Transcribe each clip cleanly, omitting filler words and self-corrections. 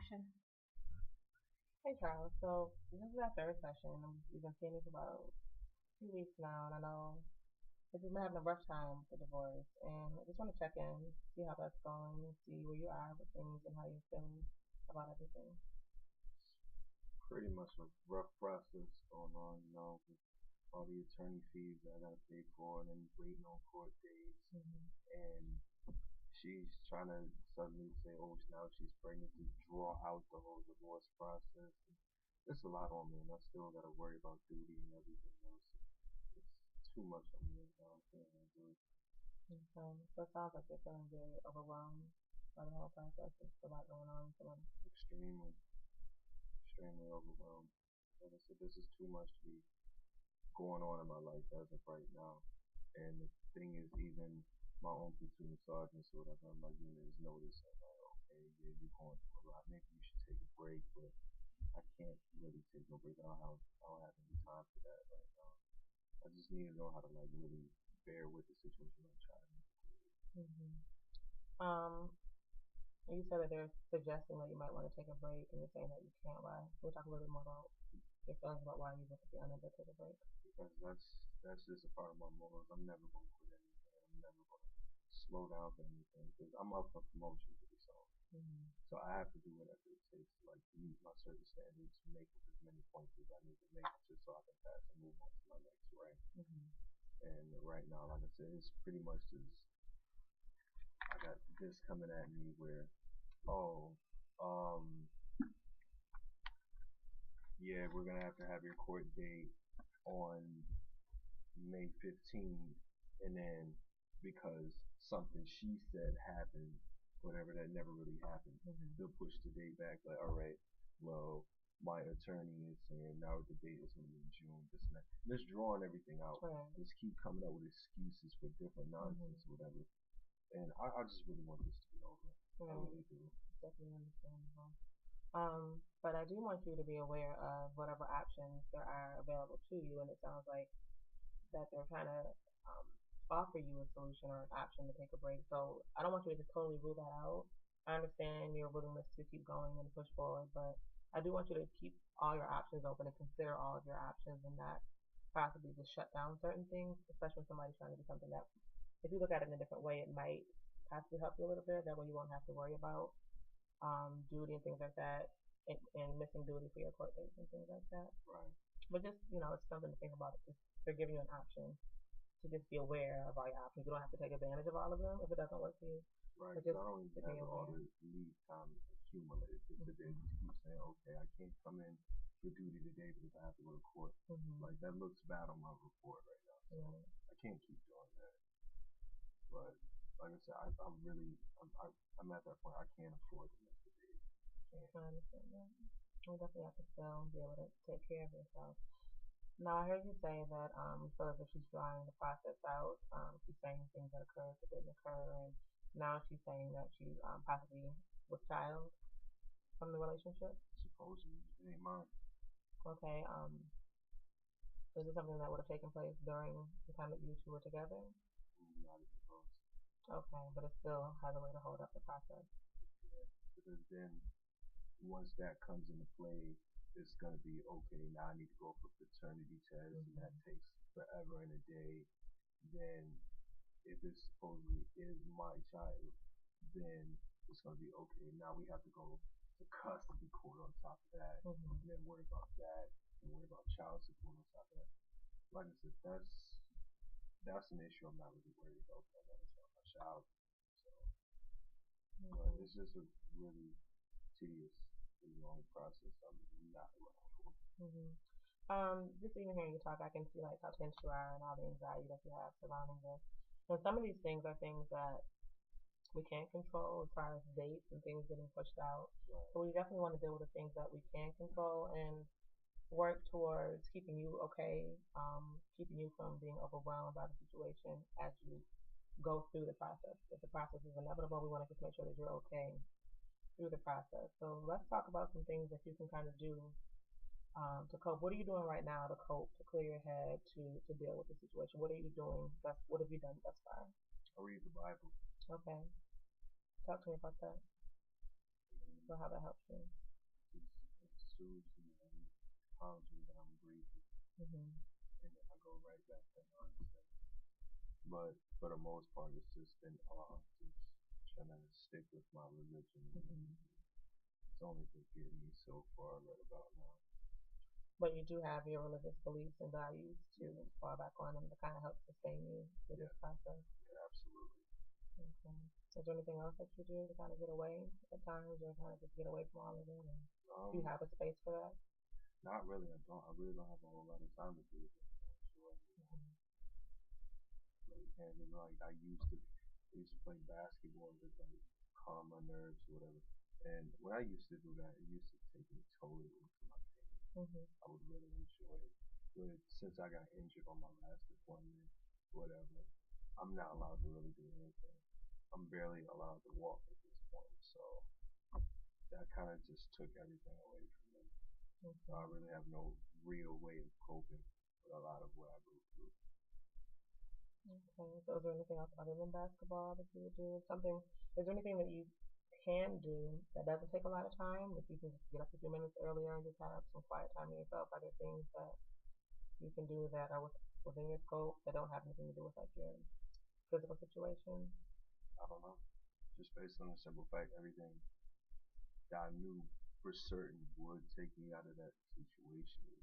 action. Hey Charles, so this is our third session. We've been seeing this for about 2 weeks now, and I know that you've been having a rough time with the divorce, and I just want to check in, see how that's going, see where you are with things, and how you're feeling about everything. Pretty much a rough process going on, with all the attorney fees that I gotta pay for and then waiting on court dates. Hmm. And she's trying to suddenly say, oh, now she's pregnant to draw out the whole divorce process. And it's a lot on me, and I still gotta worry about duty and everything else. It's too much on me right now. I can't handle it. So it sounds like you're feeling very overwhelmed by the whole process. There's a lot going on. So, Extremely, extremely overwhelmed. Like I said, this is too much to be going on in my life as of right now. And the thing is, even my own platoon sergeants or whatever, I'm like, is noticing, like, okay, yeah, you're going through a lot. Maybe you should take a break, but I can't really take no break. I don't have any time for that right now. I just need to know how to like really bear with the situation and try to make it through. hmm um, you said that they're suggesting that you might want to take a break, and you're saying that you can't. Why? We'll talk a little bit more about your feelings about why you want to be unable to take a break. Because that's just a part of my morals. I'm never gonna quit anything. I'm never gonna slow down for anything because I'm up for promotion pretty soon. Mm-hmm. So I have to do whatever it takes to like meet my certain standards, make up as many points as I need to make just so I can pass and move on to my next rank. Mm-hmm. And right now, like I said, it's pretty much just I got this coming at me where, oh, um, yeah, we're gonna have to have your court date on May 15th, and then because something she said happened, whatever that never really happened, Mm-hmm. they'll push the date back. Like, all right, well, my attorney is saying now the date is going to be in June, this and that. Just drawing everything out. Right. Just keep coming up with excuses for different Mm-hmm. nonsense or whatever. And I just really want this to be over. I Right. really do. Definitely understandable. But I do want you to be aware of whatever options there are available to you, and it sounds like that they're trying to um, offer you a solution or an option to take a break. So I don't want you to just totally rule that out. I understand your willingness to keep going and push forward, but I do want you to keep all your options open and consider all of your options and not possibly just shut down certain things, especially when somebody's trying to do something that, if you look at it in a different way, it might possibly help you a little bit. That way you won't have to worry about duty and things like that, and missing duty for your court dates and things like that. Right. But just, it's something to think about. If they're giving you an option, to just be aware of all your options. You don't have to take advantage of all of them if it doesn't work for you, Right, but because just I don't to even be have all aware. the leave time accumulated to they Mm-hmm. just keep saying, okay, I can't come in for duty today because I have to go to court. Mm-hmm. Like that looks bad on my report right now, so Right. I can't keep doing that. But like I said, I'm really I'm at that point. I can't afford to miss a day. Can't. I understand that. You definitely have to still be able to take care of yourself. Now, I heard you say that you feel as if she's drawing the process out. She's saying things that occurred that didn't occur, and now she's saying that she possibly was child from the relationship. Supposedly, it ain't mine. Okay. Is it something that would have taken place during the time that you two were together? Not even close. Okay, but it still has a way to hold up the process. Yeah, because then once that comes into play, it's gonna be okay. Now I need to go for paternity test, and that Mm-hmm. takes forever and a day. Then if it supposedly is my child, then it's gonna be okay. Now we have to go to custody court on top of that, Mm-hmm. and then worry about that, and worry about child support on top of that. Like I said, that's an issue I'm not really worried about. I know it's not my child, so but Okay. it's just a really tedious and long process. I'm not around for. Mm-hmm. Just even hearing you talk, I can see like how tense you are and all the anxiety that you have surrounding this. And some of these things are things that we can't control as far as dates and things getting pushed out. Right. So we definitely want to deal with the things that we can control and work towards keeping you okay, keeping you from being overwhelmed by the situation as you go through the process. If the process is inevitable, we want to just make sure that you're okay through the process. So let's talk about some things that you can kind of do to cope. What are you doing right now to cope, to clear your head, to deal with the situation? What are you doing? What have you done thus far? I read the Bible. Okay, talk to me about that. So how that helps you. It soothes me and calms me down briefly, Hmm. and then I go right back to mindset. But for the most part, it's just been just trying to stick with my religion, and Hmm. it's only been getting me so far right about now. But you do have your religious beliefs and values to Yeah, fall back on and to kind of help sustain you through yeah, this process. yeah, absolutely. Okay. Is there anything else that you do to kind of get away at times or kind of just get away from all of it? And do you Um, have a space for that? Not really. I don't. I really don't have a whole lot of time to do this. So Hmm. really can't. Like I used to play basketball to like calm my nerves or whatever. And when I used to do that, it used to take me totally into my pain. Hmm. I would really enjoy it. But since I got injured on my last deployment, whatever, I'm not allowed to really do anything. I'm barely allowed to walk at this point. So that kind of just took everything away from me. So I Okay. really have no real way of coping with a lot of what I go through. Okay. So is there anything else other than basketball that you would do? Something, is there anything that you can do that doesn't take a lot of time? If you can just get up a few minutes earlier and just have some quiet time to yourself, are there things that you can do that are within your scope that don't have anything to do with like your physical situation? I don't know. Just based on the simple fact everything that I knew for certain would take me out of that situation is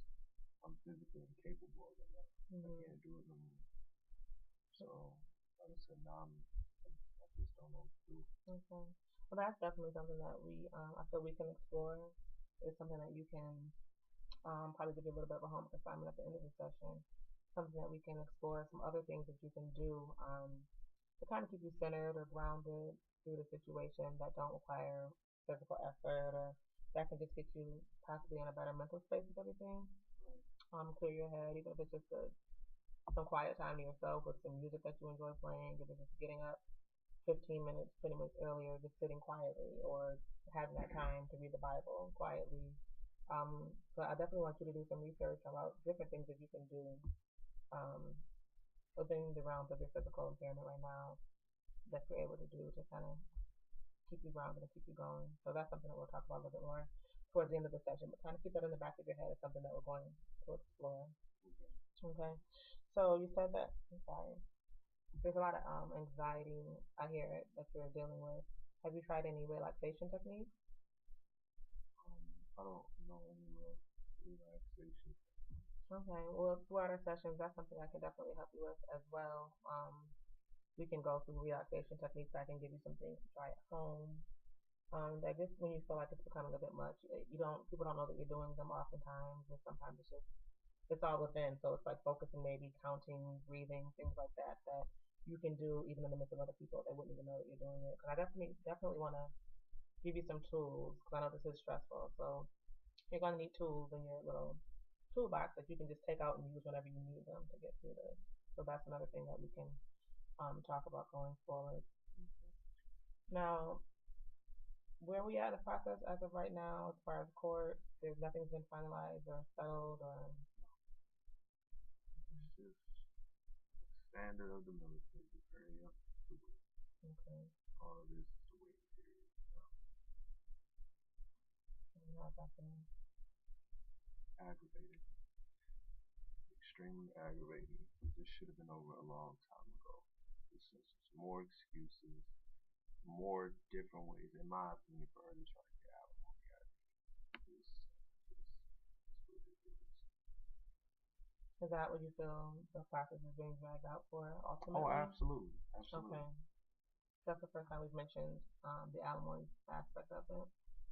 I'm physically incapable of it now. I Hmm. can't do it no more. So like I said, now I just don't know what to do. Okay. Well, that's definitely something that I feel we can explore. It's something that you can probably give you a little bit of a homework assignment at the end of the session. Something that we can explore, some other things that you can do to kind of keep you centered or grounded through the situation that don't require physical effort or that can just get you possibly in a better mental space with everything. Right. Clear your head, even if it's just some quiet time to yourself with some music that you enjoy playing, if it's just getting up 15 minutes, 20 minutes earlier, just sitting quietly or having that time to read the Bible quietly. So I definitely want you to do some research about different things that you can do um, within the realms of your physical impairment right now that you're able to do to kind of keep you grounded and keep you going. So that's something that we'll talk about a little bit more towards the end of the session, but kind of keep that in the back of your head as something that we're going to explore. Okay. Okay. So you said that, I'm sorry, there's a lot of anxiety, I hear it, that you're dealing with. Have you tried any relaxation techniques? I don't know any real relaxation. Okay, well, throughout our sessions, that's something I can definitely help you with as well. We can go through relaxation techniques. I can give you some things to try at home. That just when you feel like it's becoming a bit much, people don't know that you're doing them oftentimes, and sometimes it's all within. So it's like focusing, maybe counting, breathing, things like that that you can do even in the midst of other people. They wouldn't even know that you're doing it. Because I definitely want to give you some tools because I know this is stressful. So you're going to need tools in your little toolbox that you can just take out and use whenever you need them to get through this. So that's another thing that we can talk about going forward. Now, where we at in the process as of right now, as far as court, there's nothing's been finalized or settled or. It's just standard of the military. Hurry up to wait. Okay. All of this is the waiting period. How's that been? Aggravated. Extremely aggravating. This should have been over a long time ago. This is just more excuses, more different ways, in my opinion, for her to try to get out of what we got. It's ridiculous. Is that what you feel the process is being dragged out for Oh, ultimately? absolutely, Okay. absolutely. That's the first time we've mentioned the alimony aspect of it.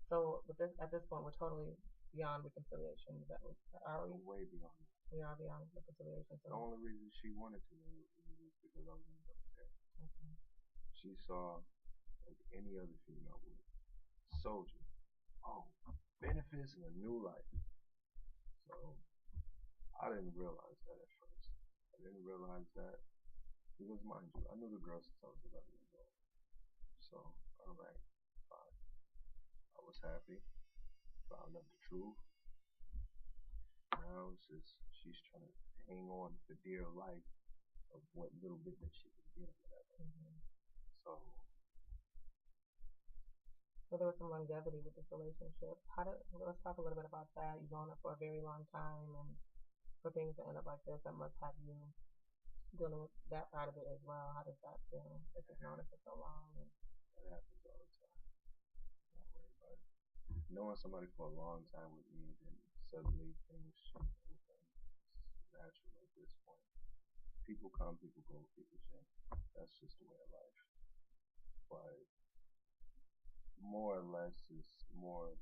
So with this, at this point, we're totally beyond reconciliation. Is that are we? Way beyond that. We are beyond reconciliation. The So only reason she wanted to leave was because I was in the military. okay. She saw, like any other female would, soldier. Oh, benefits and a new life. So I didn't realize that at first. I didn't realize that because, mind you, I knew the girl since I was 11 years old. So, alright, fine. I was happy, found out the truth. Now it's just, she's trying to hang on for dear life of what little bit that she can get or whatever. Mm-hmm. So, So there was some longevity with this relationship. Let's talk a little bit about that. You've known her for a very long time, and for things to end up like this, that must have you dealing with that part of it as well. How does that feel that you've known her for so long? And That happens all the time. Not worried about it. Knowing somebody for a long time with me, and then suddenly things change everything. It's natural at this point. People come, people go, people change. That's just the way of life. But more or less, it's more.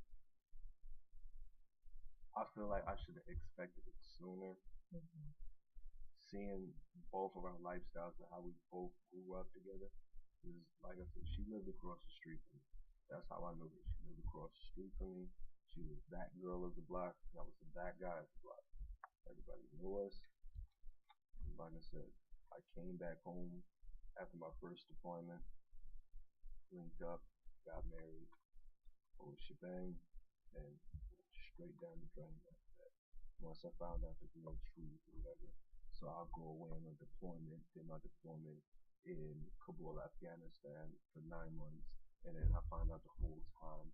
I feel like I should have expected it sooner. mm-hmm. Seeing both of our lifestyles and how we both grew up together. Is like I said, she lived across the street from me. That's how I knew her. She lived across the street from me. She was that girl of the block, and I was that guy of the block. Everybody knew us. And like I said, I came back home after my first deployment, linked up, got married, whole shebang, and went straight down the drain after that. Once I found out the real truth or whatever. So I'll go away on a deployment, did my deployment in Kabul, Afghanistan for 9 months, and then I find out the whole time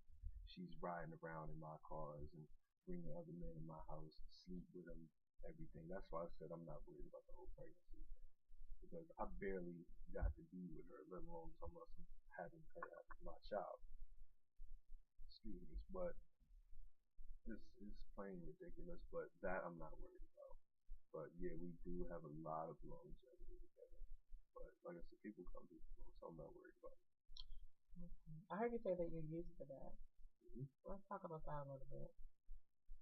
she's riding around in my cars and bringing other men in my house, sleep with them, everything. That's why I said I'm not worried about the whole pregnancy thing because I barely got to be with her, let alone some of us having her as my child. Excuse me, but it's plain ridiculous. But that I'm not worried about. But yeah, we do have a lot of longevity together. But like I said, people come, people go, so I'm not worried about Okay. I heard you say that you're used to that. it. Let's talk about that a little bit.